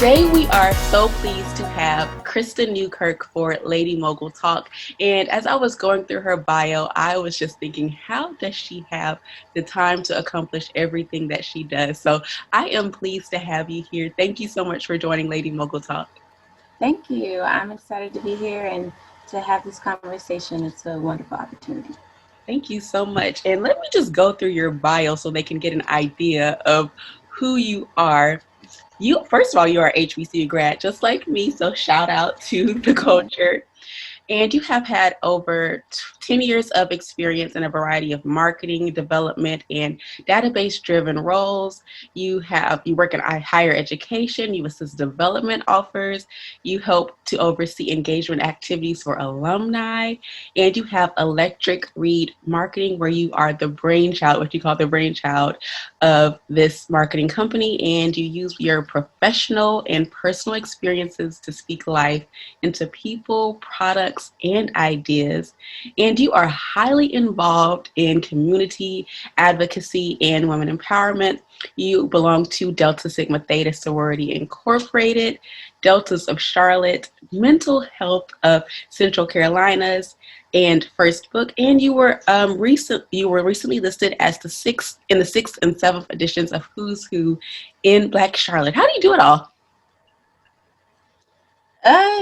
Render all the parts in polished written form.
Today we are so pleased to have Christa Newkirk for Lady Mogul Talk. And as I was going through her bio, I was just thinking, how does she have the time to accomplish everything that she does? So I am pleased to have you here. Thank you so much for joining Lady Mogul Talk. Thank you. I'm excited to be here and to have this conversation. It's a wonderful opportunity. Thank you so much. And let me just go through your bio so they can get an idea of who you are. You, first of all, you are a HBCU grad, just like me. So shout out to the Yeah. culture. And you have had over 10 years of experience in a variety of marketing, development, and database-driven roles. You work in higher education, you assist development offers, you help to oversee engagement activities for alumni, and you have EclectikRead Marketing, where you are the brainchild, what you call the brainchild of this marketing company, and you use your professional and personal experiences to speak life into people, products, and ideas. And you are highly involved in community advocacy and women empowerment. You belong to Delta Sigma Theta Sorority Incorporated, Deltas of Charlotte, Mental Health of Central Carolinas, and First Book. And you were recently listed as the sixth and seventh editions of Who's Who in Black Charlotte. How do you do it all?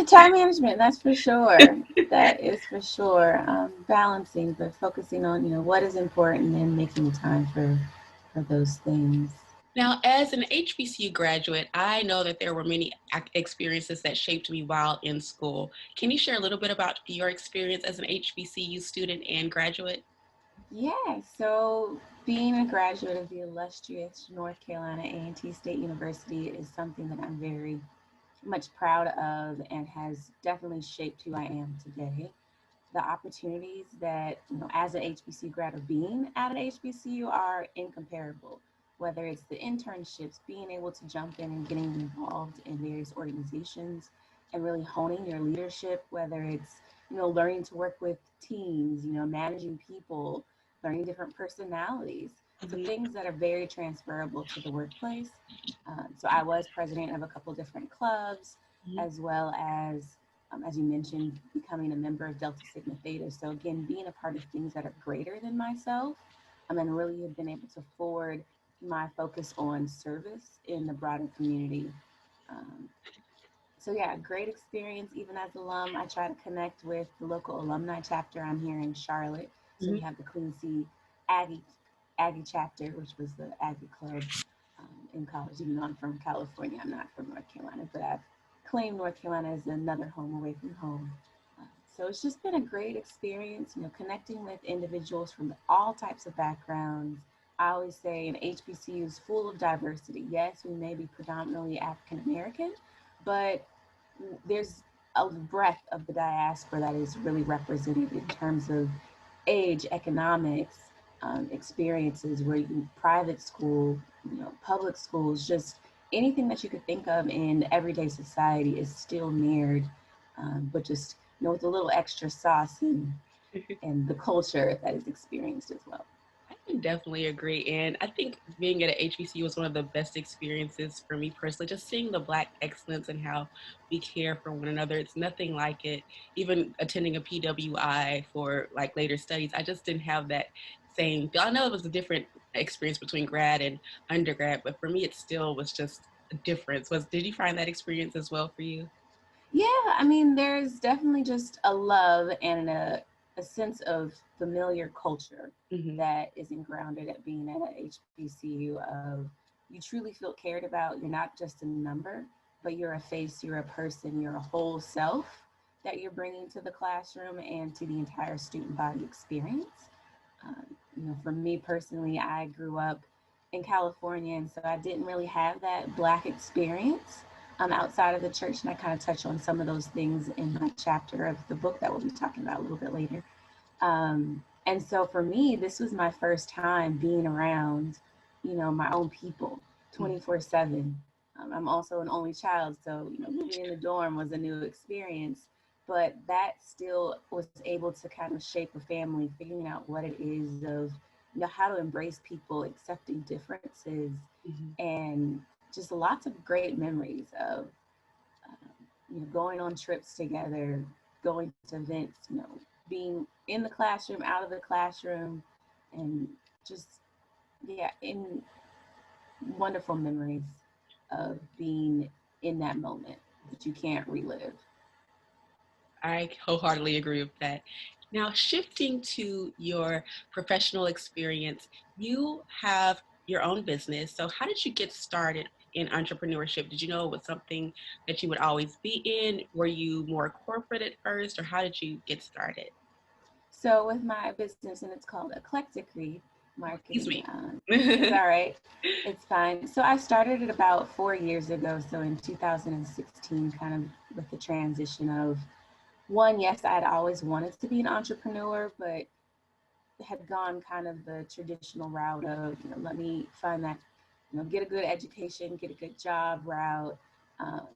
Time management, that's for sure. That is for sure. Balancing, but focusing on what is important and making time for those things. Now, as an HBCU graduate, I know that there were many experiences that shaped me while in school. Can you share a little bit about your experience as an HBCU student and graduate? Yeah. So being a graduate of the illustrious North Carolina A&T State University is something that I'm very much proud of and has definitely shaped who I am today. The opportunities that, as an HBCU grad or being at an HBCU are incomparable. Whether it's the internships, being able to jump in and getting involved in various organizations and really honing your leadership, whether it's, learning to work with teams, managing people, learning different personalities. So Mhm. things that are very transferable to the workplace. So I was president of a couple different clubs, as well as you mentioned, becoming a member of Delta Sigma Theta. So again, being a part of things that are greater than myself, and really have been able to forward my focus on service in the broader community. Um, so yeah, great experience. Even as alum, I try to connect with the local alumni chapter. I'm here in Charlotte, so we Mhm. have the Queen C Aggie Aggie chapter, which was the Aggie Club in college. Even though I'm from California, I'm not from North Carolina, but I've claimed North Carolina as another home away from home. So it's just been a great experience, connecting with individuals from all types of backgrounds. I always say an HBCU is full of diversity. Yes, we may be predominantly African American, but there's a breadth of the diaspora that is really represented in terms of age, economics, experiences, where you private school, public schools, just anything that you could think of in everyday society is still mirrored, but just with a little extra sauce and the culture that is experienced as well. I can definitely agree. And I think being at a HBCU was one of the best experiences for me personally. Just seeing the Black excellence and how we care for one another. It's nothing like it. Even attending a PWI for like later studies, I just didn't have that same feel. I know it was a different experience between grad and undergrad, but for me, it still was just a difference. Did you find that experience as well for you? Yeah, there's definitely just a love and a sense of familiar culture Hmm. that isn't grounded at being at a HBCU of you truly feel cared about. You're not just a number, but you're a face, you're a person, you're a whole self that you're bringing to the classroom and to the entire student body experience. For me personally, I grew up in California, and so I didn't really have that Black experience outside of the church. And I kind of touch on some of those things in my chapter of the book that we'll be talking about a little bit later. And so for me, this was my first time being around, my own people 24/7. I'm also an only child, so living in the dorm was a new experience. But that still was able to kind of shape a family, figuring out what it is of how to embrace people, accepting differences, Hmm. and just lots of great memories of going on trips together, going to events, being in the classroom, out of the classroom, and just, yeah, in wonderful memories of being in that moment that you can't relive. I wholeheartedly agree with that. Now, shifting to your professional experience, you have your own business. So, how did you get started in entrepreneurship? Did you know it was something that you would always be in? Were you more corporate at first, or how did you get started? So with my business, and it's called EclectikRead Excuse Marketing. me. It's all right. It's fine. So I started it about 4 years ago. So in 2016, kind of with the transition of one, yes, I'd always wanted to be an entrepreneur, but had gone kind of the traditional route of, let me find that, get a good education, get a good job route. Um,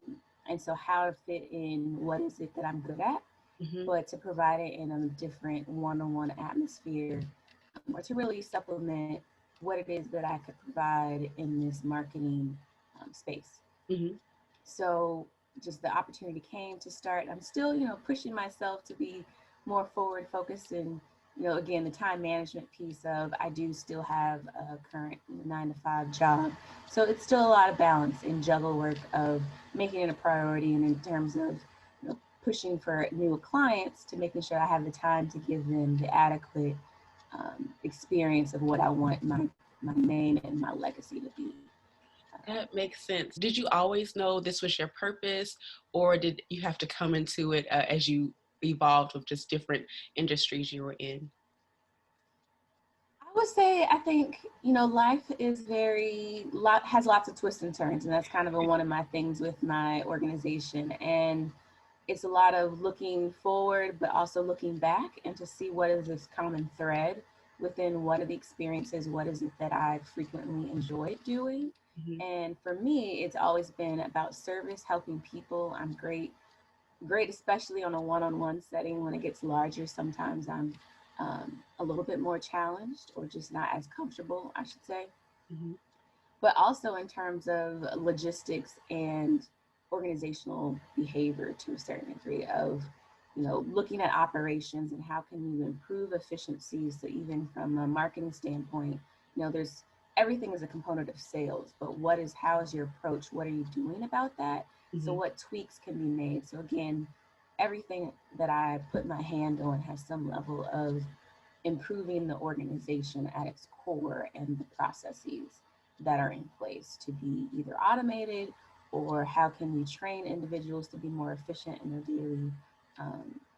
and so how to fit in what is it that I'm good at, Mhm. but to provide it in a different one-on-one atmosphere, or to really supplement what it is that I could provide in this marketing space. Mhm. So just the opportunity came to start. I'm still, pushing myself to be more forward focused, and, again, the time management piece of I do still have a current 9 to 5 job. So it's still a lot of balance and juggle work of making it a priority, and in terms of, pushing for new clients, to making sure I have the time to give them the adequate experience of what I want my name and my legacy to be. That makes sense. Did you always know this was your purpose, or did you have to come into it as you evolved with just different industries you were in? I would say I think life is has lots of twists and turns, and that's kind of one of my things with my organization. And it's a lot of looking forward, but also looking back, and to see what is this common thread within what are the experiences, what is it that I frequently enjoyed doing. Mhm. And for me, it's always been about service, helping people. I'm great, especially on a one-on-one setting. When it gets larger, sometimes I'm a little bit more challenged, or just not as comfortable, I should say. Mhm. But also in terms of logistics and organizational behavior, to a certain degree of, looking at operations and how can you improve efficiencies. So even from a marketing standpoint, there's everything is a component of sales, but how is your approach? What are you doing about that? So Mhm. what tweaks can be made? So again, everything that I put my hand on has some level of improving the organization at its core, and the processes that are in place to be either automated, or how can we train individuals to be more efficient in their daily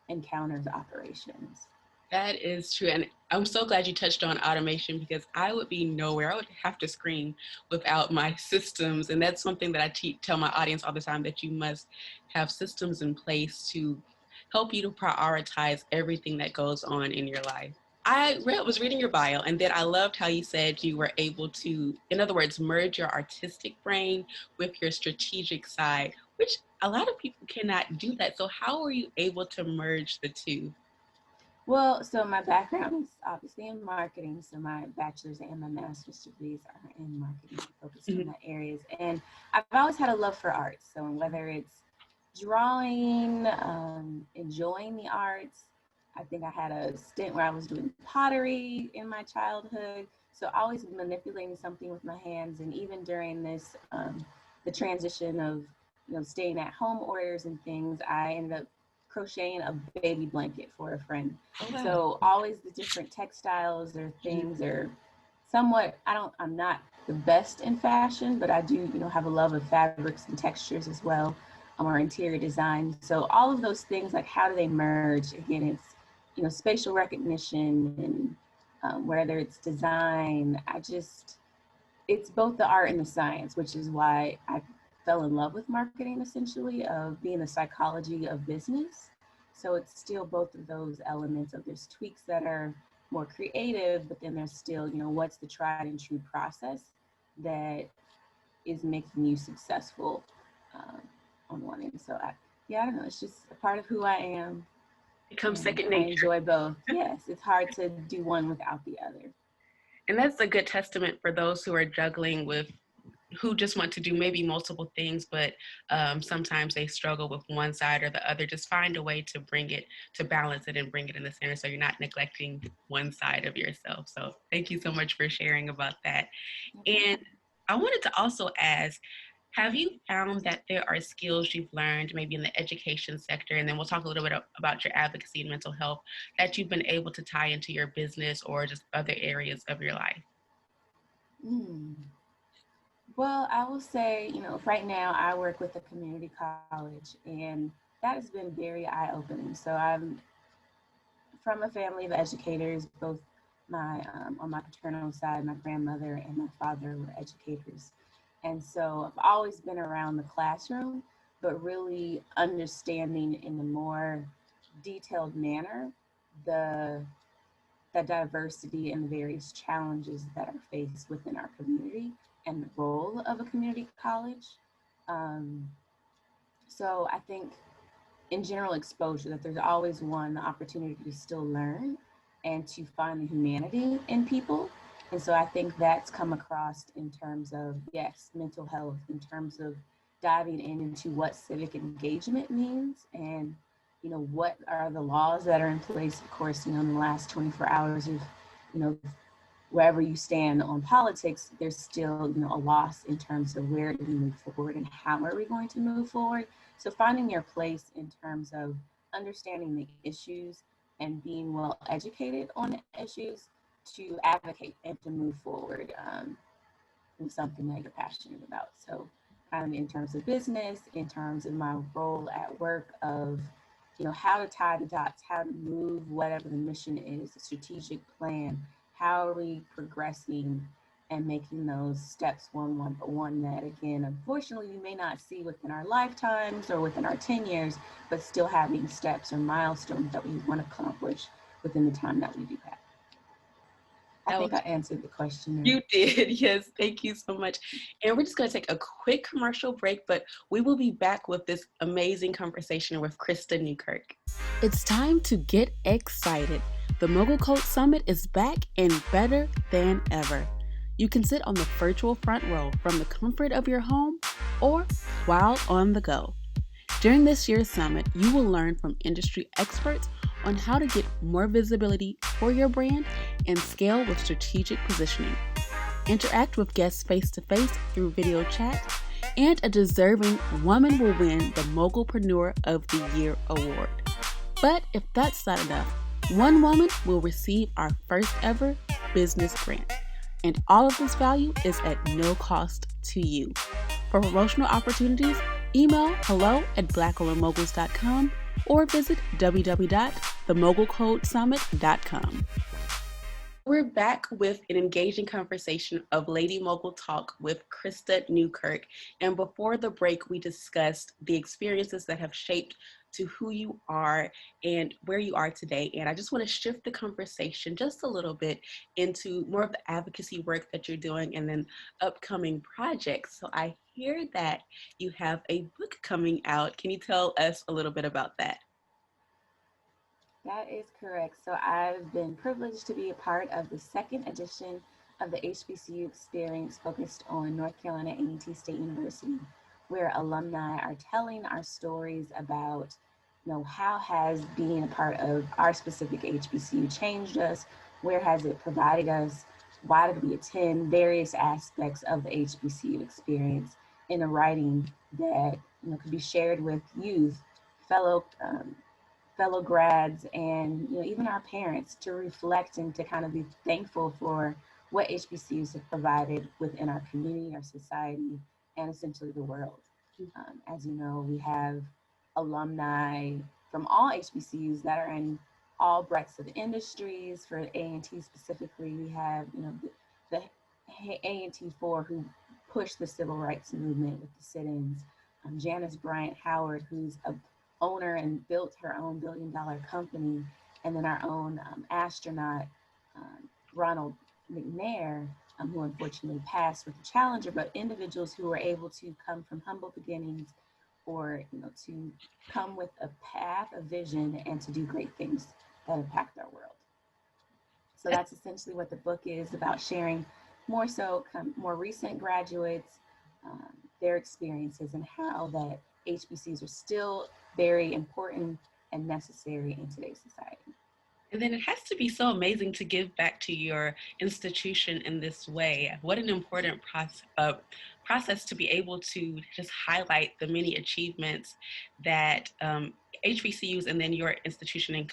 encounters, operations. That is true. And I'm so glad you touched on automation, because I would be nowhere. I would have to scream without my systems. And that's something that I tell my audience all the time, that you must have systems in place to help you to prioritize everything that goes on in your life. Was reading your bio, and then I loved how you said you were able to, in other words, merge your artistic brain with your strategic side, which a lot of people cannot do that. So how were you able to merge the two? Well, so my background is obviously in marketing. So my bachelor's and my master's degrees are in marketing, focused on Mhm. that areas. And I've always had a love for art. So whether it's drawing, enjoying the arts, I think I had a stint where I was doing pottery in my childhood. So always manipulating something with my hands. And even during the transition of, staying at home orders and things, I ended up crocheting a baby blanket for a friend. Oh, wow. So always the different textiles or Mhm. things are somewhat, I'm not the best in fashion, but I do, have a love of fabrics and textures as well, or interior design. So all of those things, like how do they merge? Again, it's, spatial recognition, and whether it's design, it's both the art and the science, which is why I fell in love with marketing, essentially, of being the psychology of business. So it's still both of those elements of, there's tweaks that are more creative, but then there's still, what's the tried and true process that is making you successful um, on one end. So yeah, I don't know. It's just a part of who I am, Becomes and second I nature. enjoy both. Yes, it's hard to do one without the other. And that's a good testament for those who are juggling with who just want to do maybe multiple things, but sometimes they struggle with one side or the other. Just find a way to bring it, to balance it and bring it in the center so you're not neglecting one side of yourself. So thank you so much for sharing about that. And I wanted to also ask, have you found that there are skills you've learned maybe in the education sector, and then we'll talk a little bit about your advocacy and mental health, that you've been able to tie into your business or just other areas of your life? Mm. Well, I will say, right now I work with a community college, and that has been very eye-opening. So I'm from a family of educators, both my on my paternal side, my grandmother and my father were educators. And so I've always been around the classroom, but really understanding in a more detailed manner the the diversity and the various challenges that are faced within our community and the role of a community college. Um, so I think in general exposure that there's always one the opportunity to still learn and to find the humanity in people. And so I think that's come across in terms of, yes, mental health, in terms of diving into what civic engagement means, and what are the laws that are in place. Of course, in the last 24 hours of you know wherever you stand on politics, there's still a loss in terms of where do we move forward and how are we going to move forward. So finding your place in terms of understanding the issues and being well educated on the issues to advocate and to move forward with something that you're passionate about. So in terms of business, in terms of my role at work of how to tie the dots, how to move whatever the mission is, the strategic plan, how are we progressing and making those steps one by one that, again, unfortunately, we may not see within our lifetimes or within our 10 years, but still having steps or milestones that we want to accomplish within the time that we do have. I That think was I answered the question. You did. Yes. Thank you so much. And we're just going to take a quick commercial break, but we will be back with this amazing conversation with Christa Newkirk. It's time to get excited. The Mogul Code Summit is back and better than ever. You can sit on the virtual front row from the comfort of your home or while on the go. During this year's summit, you will learn from industry experts on how to get more visibility for your brand and scale with strategic positioning. Interact with guests face-to-face through video chat, and a deserving woman will win the Mogulpreneur of the Year award. But if that's not enough, one woman will receive our first ever business grant. And all of this value is at no cost to you. For promotional opportunities, email hello@blackownedmoguls.com or visit www.themogulcodesummit.com. We're back with an engaging conversation of Lady Mogul Talk with Christa Newkirk. And before the break, we discussed the experiences that have shaped to who you are and where you are today. And I just want to shift the conversation just a little bit into more of the advocacy work that you're doing and then upcoming projects. So I hear that you have a book coming out. Can you tell us a little bit about that? That is correct. So I've been privileged to be a part of the second edition of the HBCU experience focused on North Carolina A&T State University, where alumni are telling our stories about, how has being a part of our specific HBCU changed us? Where has it provided us? Why did we attend? Various aspects of the HBCU experience in a writing that could be shared with youth, fellow fellow grads, and even our parents to reflect and to kind of be thankful for what HBCUs have provided within our community, our society, and essentially the world. As you know, we have alumni from all HBCUs that are in all breadths of industries. For A&T specifically, we have the A&T 4 who pushed the civil rights movement with the sit-ins. Janice Bryant Howard, who's a owner and built her own billion-dollar company, and then our own astronaut, Ronald McNair, who unfortunately passed with the Challenger, but individuals who were able to come from humble beginnings or to come with a path, a vision, and to do great things that impact our world. So that's essentially what the book is about, sharing more so more recent graduates, their experiences and how that HBCUs are still very important and necessary in today's society. And then it has to be so amazing to give back to your institution in this way. What an important process to be able to just highlight the many achievements that HBCUs and then your institution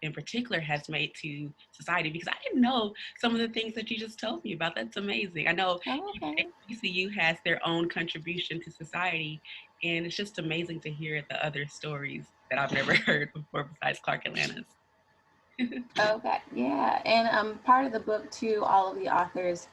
in particular has made to society, because I didn't know some of the things that you just told me about. That's amazing. I know Oh, each okay. HBCU has their own contribution to society, and it's just amazing to hear the other stories that I've never heard before besides Clark Atlanta's. Okay, yeah, and part of the book too, all of the authors,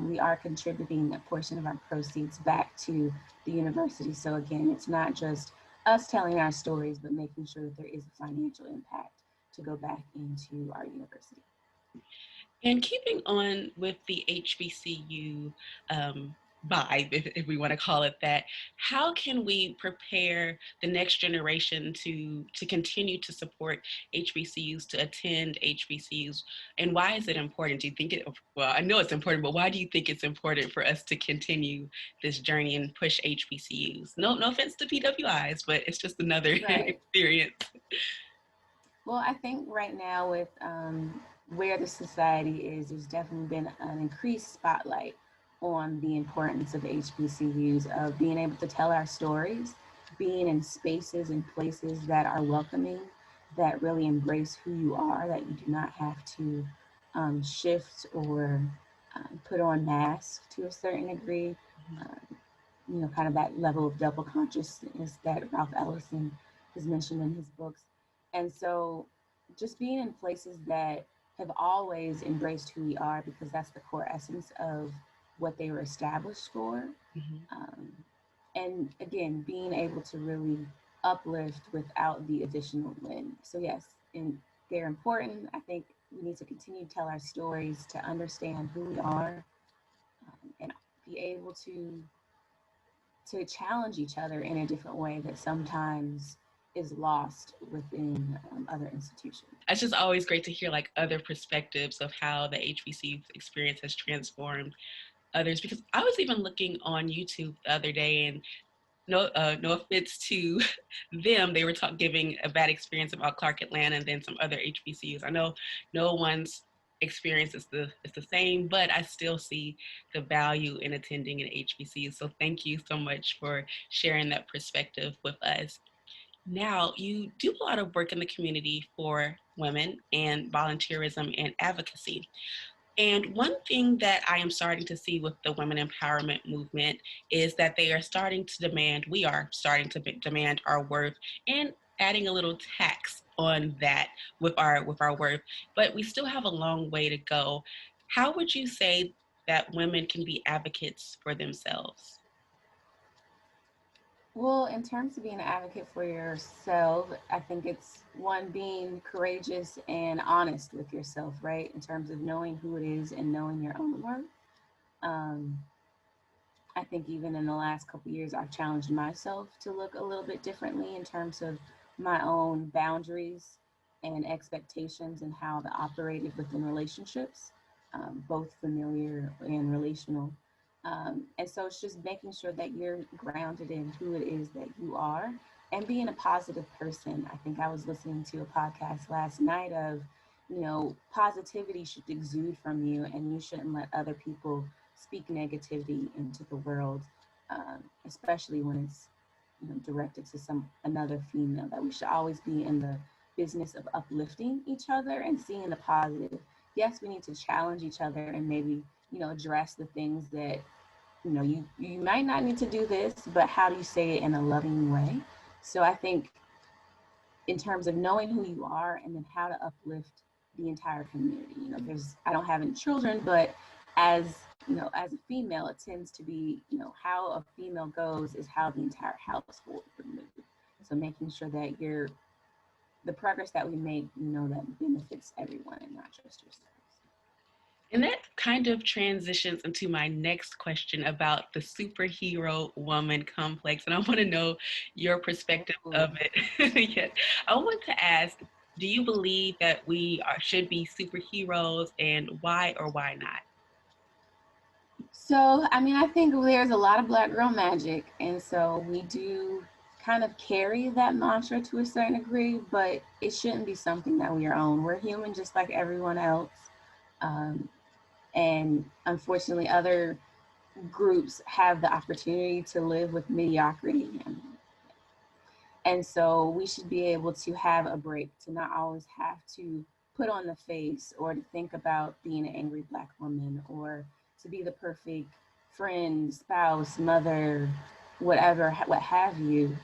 we are contributing a portion of our proceeds back to the university. So again, it's not just us telling our stories, but making sure that there is a financial impact to go back into our university. And keeping on with the HBCU vibe, if we want to call it that, how can we prepare the next generation to continue to support HBCUs, to attend HBCUs? And why is it important? Do you think it, well, I know it's important, but why do you think it's important for us to continue this journey and push HBCUs? No offense to PWIs, but it's just another Right. experience. Well, I think right now with where the society is, there's definitely been an increased spotlight on the importance of HBCUs, of being able to tell our stories, being in spaces and places that are welcoming, that really embrace who you are, that you do not have to shift or put on masks to a certain degree. Um, kind of that level of double consciousness that Ralph Ellison has mentioned in his books. And so just being in places that have always embraced who we are, because that's the core essence of what they were established for. Mhm. Um, and again, being able to really uplift without the additional lens. So, yes, and they're important. I think we need to continue to tell our stories, to understand who we are, and be able to challenge each other in a different way that sometimes is lost within other institutions. It's just always great to hear like other perspectives of how the HBC experience has transformed others. Because I was even looking on YouTube the other day, and no offense to them, they were giving a bad experience about Clark Atlanta and then some other HBCUs. I know no one's experience is the same, but I still see the value in attending an HBCU. So thank you so much for sharing that perspective with us. Now, you do a lot of work in the community for women and volunteerism and advocacy. And one thing that I am starting to see with the women empowerment movement is that we are starting to demand our worth and adding a little tax on that with our worth. But we still have a long way to go. How would you say that women can be advocates for themselves? Well, in terms of being an advocate for yourself, I think it's one, being courageous and honest with yourself, right? In terms of knowing who it is and knowing your own worth. Um, I think even in the last couple of years, I've challenged myself to look a little bit differently in terms of my own boundaries and expectations and how to operate it within relationships, both familiar and relational. And so it's just making sure that you're grounded in who it is that you are and being a positive person. I think I was listening to a podcast last night of, positivity should exude from you and you shouldn't let other people speak negativity into the world, especially when it's directed to some another female. That we should always be in the business of uplifting each other and seeing the positive. Yes, we need to challenge each other and maybe address the things that you might not need to do this, but how do you say it in a loving way? So I think in terms of knowing who you are and then how to uplift the entire community. There's I don't have any children, but as as a female, it tends to be, how a female goes is how the entire household would move. So making sure that the progress that we make, that benefits everyone and not just yourselves. And that kind of transitions into my next question about the superhero woman complex. And I want to know your perspective of Oh. it. Yeah. I want to ask, do you believe that should be superheroes, and why or why not? So, I mean, I think there's a lot of Black girl magic, and so we do kind of carry that mantra to a certain degree, but it shouldn't be something that we are own. We're human just like everyone else. Um, and unfortunately, other groups have the opportunity to live with mediocrity. And so we should be able to have a break, to not always have to put on the face or to think about being an angry Black woman or to be the perfect friend, spouse, mother, whatever, what have you.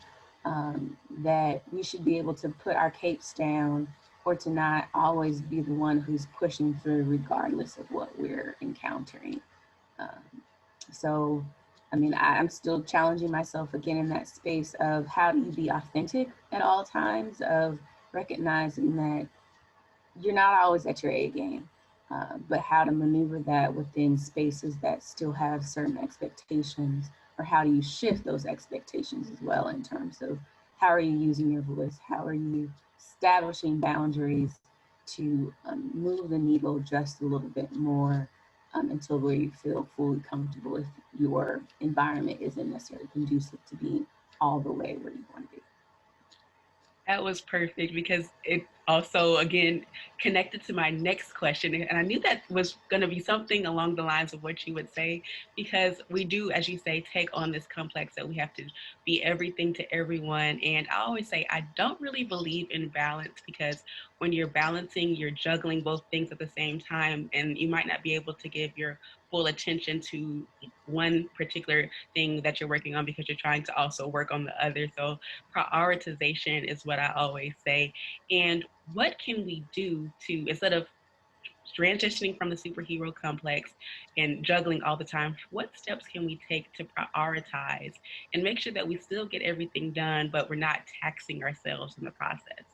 That we should be able to put our capes down or to not always be the one who's pushing through regardless of what we're encountering. Um, so, I mean, I'm still challenging myself again in that space of how do you be authentic at all times, of recognizing that you're not always at your A game, but how to maneuver that within spaces that still have certain expectations, or how do you shift those expectations as well in terms of how are you using your voice, how are you establishing boundaries to move the needle just a little bit more until where you feel fully comfortable if your environment isn't necessarily conducive to being all the way where you want to be. That was perfect because it also, again, connected to my next question. And I knew that was going to be something along the lines of what you would say, because we do, as you say, take on this complex that we have to be everything to everyone. And I always say, I don't really believe in balance, because when you're balancing, you're juggling both things at the same time, and you might not be able to give your full attention to one particular thing that you're working on because you're trying to also work on the other. So prioritization is what I always say. And what can we do to, instead of transitioning from the superhero complex and juggling all the time, what steps can we take to prioritize and make sure that we still get everything done, but we're not taxing ourselves in the process?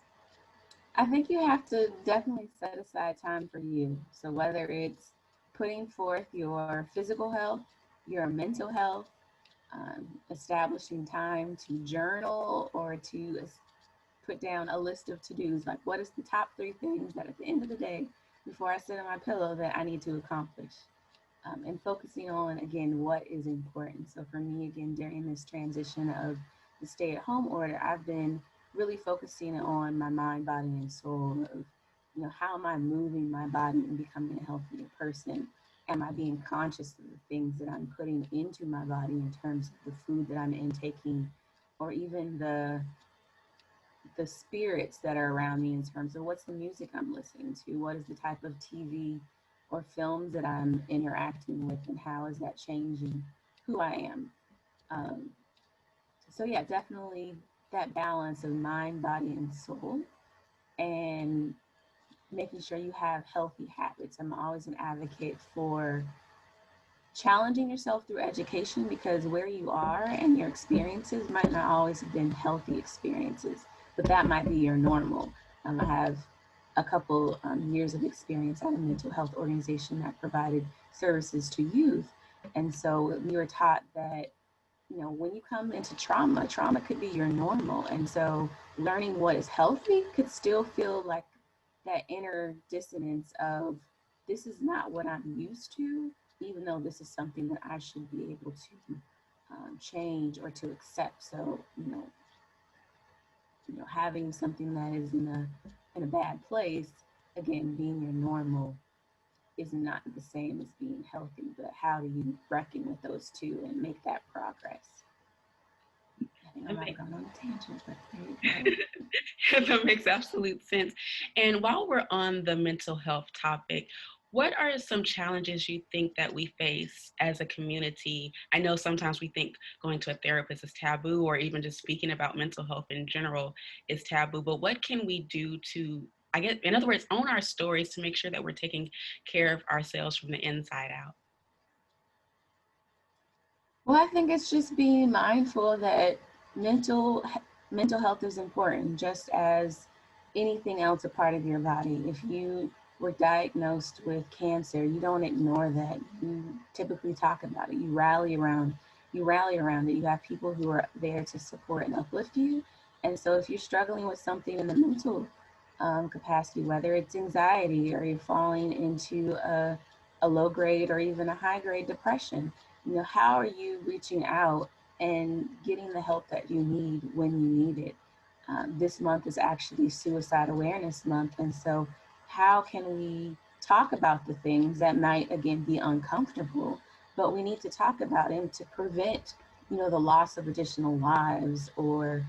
I think you have to definitely set aside time for you. So whether it's putting forth your physical health, your mental health, establishing time to journal or to put down a list of to-dos, like what is the top 3 things that at the end of the day, before I sit on my pillow, that I need to accomplish. And focusing on, again, what is important. So for me, again, during this transition of the stay-at-home order, I've been really focusing on my mind, body, and soul of, how am I moving my body and becoming a healthier person? Am I being conscious of the things that I'm putting into my body in terms of the food that I'm intaking, or even the spirits that are around me in terms of what's the music I'm listening to, what is the type of TV or films that I'm interacting with, and how is that changing who I am. Um, so, yeah, definitely that balance of mind, body, and soul, and making sure you have healthy habits. I'm always an advocate for challenging yourself through education, because where you are and your experiences might not always have been healthy experiences, but that might be your normal. I have a couple years of experience at a mental health organization that provided services to youth. And so we were taught that, when you come into trauma, trauma could be your normal. And so learning what is healthy could still feel like that inner dissonance of this is not what I'm used to, even though this is something that I should be able to change or to accept. So, having something that is in a bad place, again, being your normal is not the same as being healthy. But how do you reckon with those two and make that progress? I think I might have gone on a tangent, but there you go. That makes absolute sense. And while we're on the mental health topic, what are some challenges you think that we face as a community? I know sometimes we think going to a therapist is taboo, or even just speaking about mental health in general is taboo, but what can we do to, I guess, in other words, own our stories to make sure that we're taking care of ourselves from the inside out? Well, I think it's just being mindful that mental mental health is important, just as anything else a part of your body. If you were diagnosed with cancer, you don't ignore that. You typically talk about it. You rally around it. You have people who are there to support and uplift you. And so if you're struggling with something in the mental capacity, whether it's anxiety or you're falling into a low grade or even a high grade depression. How are you reaching out and getting the help that you need when you need it? This month is actually Suicide Awareness Month, and so how can we talk about the things that might again be uncomfortable, but we need to talk about them to prevent, the loss of additional lives, or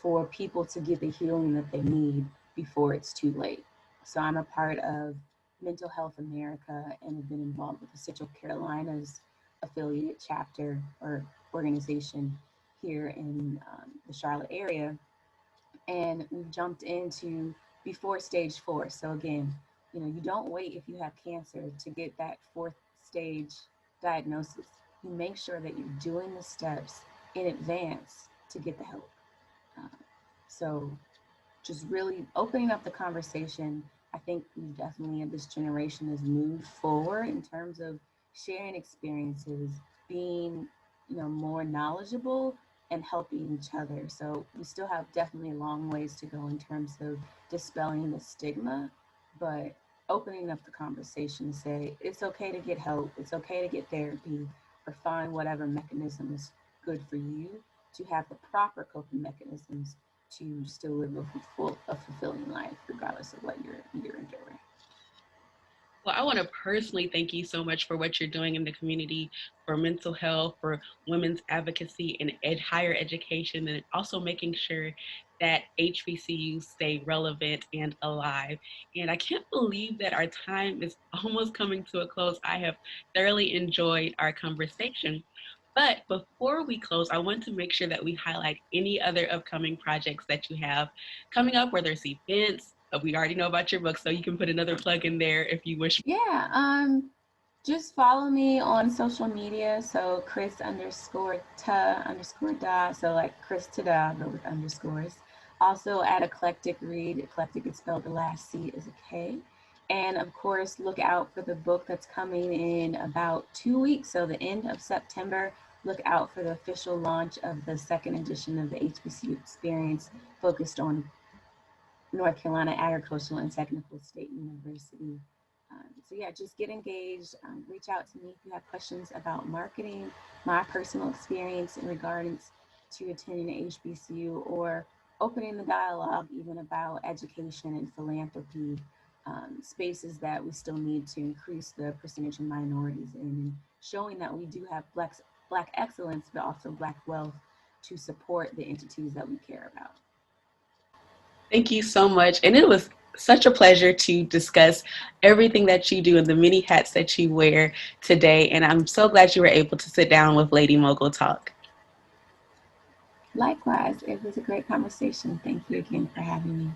for people to get the healing that they need before it's too late. So I'm a part of Mental Health America and have been involved with the Central Carolinas affiliate chapter or organization here in the Charlotte area. And we've jumped into before stage 4. So again, you don't wait if you have cancer to get that fourth stage diagnosis. You make sure that you're doing the steps in advance to get the help. Uh, so just really opening up the conversation. I think we definitely in this generation has moved forward in terms of sharing experiences, being, more knowledgeable and helping each other. So we still have definitely long ways to go in terms of dispelling the stigma, but opening up the conversation to say it's okay to get help, it's okay to get therapy, or find whatever mechanism is good for you to have the proper coping mechanisms to still live a fulfilling life, regardless of what you're enduring. Well, I want to personally thank you so much for what you're doing in the community for mental health, for women's advocacy and higher education, and also making sure that HBCUs stay relevant and alive. And I can't believe that our time is almost coming to a close. I have thoroughly enjoyed our conversation. But before we close, I want to make sure that we highlight any other upcoming projects that you have coming up, whether it's events. We already know about your book, so you can put another plug in there if you wish. Yeah, just follow me on social media. So Chris underscore ta underscore da. So like Chris to da, but with underscores. Also at Eclectic Read. Eclectic is spelled, the last C is a K. And of course, look out for the book that's coming in about 2 weeks. So the end of September. Look out for the official launch of the second edition of the HBCU experience, focused on North Carolina Agricultural and Technical State University. So yeah, just get engaged. Reach out to me if you have questions about marketing, my personal experience in regards to attending an HBCU, or opening the dialogue even about education and philanthropy, spaces that we still need to increase the percentage of minorities in, and showing that we do have black excellence, but also black wealth to support the entities that we care about. Thank you so much. And it was such a pleasure to discuss everything that you do and the many hats that you wear today. And I'm so glad you were able to sit down with Lady Mogul Talk. Likewise, it was a great conversation. Thank you again for having me.